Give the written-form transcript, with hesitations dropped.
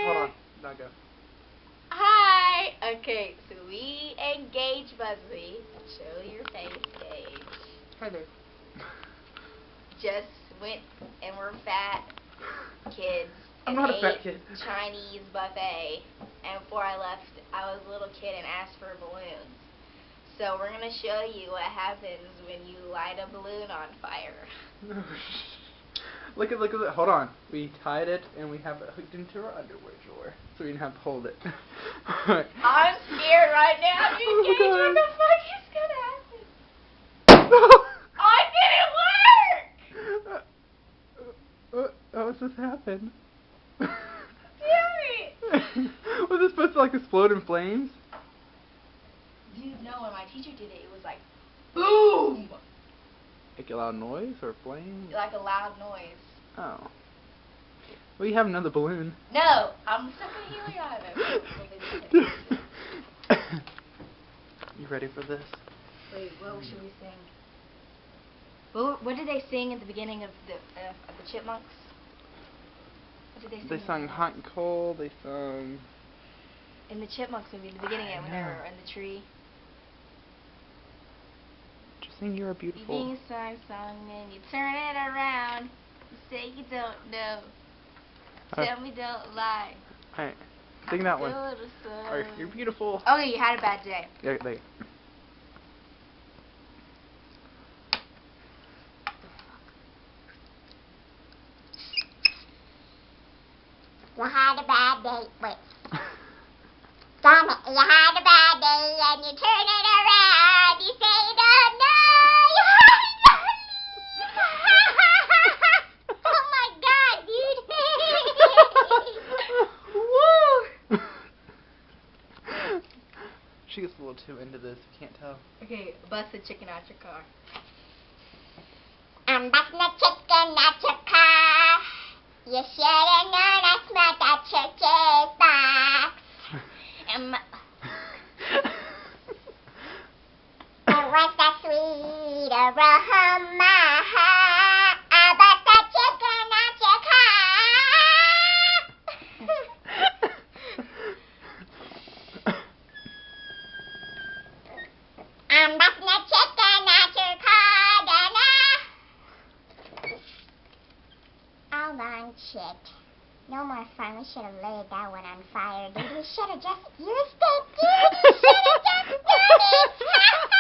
Hold on. Now go. Hi. Okay, so we engage Buzzy. Show your face, Gage. Hi there. Just went and we're fat kids. I'm and not a fat ate kid. Chinese buffet. And before I left, I was a little kid and asked for balloons. So we're gonna show you what happens when you light a balloon on fire. Look at it. Hold on. We tied it and we have it hooked into our underwear drawer, so we didn't have to hold it. I'm scared right now, dude. Oh, Gage, God. what the fuck is gonna happen? Oh, it didn't work! How does this happen? Damn it! Was it supposed to like explode in flames? Dude, no, when my teacher did it, it was like, boom! Like a loud noise or flame? Like a loud noise. Oh. Well, you have another balloon. No, I'm sucking helium out of it. You ready for this? Wait, what should we sing? What did they sing at the beginning of the Chipmunks? What did they sing? They sung Hot and Cold. They sung... In the Chipmunks movie, in the beginning of it, when they were in the tree. Just sing You're Beautiful. You sing a song and you turn it around. You say you don't know. Tell me don't lie. Alright, sing that one. Alright, You're Beautiful. Okay, you had a bad day. Yeah, there. You had a bad day. Wait. Damn it. You had a bad day and you turn it around. You say you don't know. You haven't. Oh my god, dude. Woo! She gets a little too into this. Can't tell. Okay, bust the chicken out your car. I'm busting a chicken at your car. You should have known I smelled that church's box. It was the sweet aroma. I bust a chicken at your car. I'm busting a chicken at your car. Hold on, chick. No more fun. We should have laid that one on fire, dude. We should have just used it, dude. We should have just done it.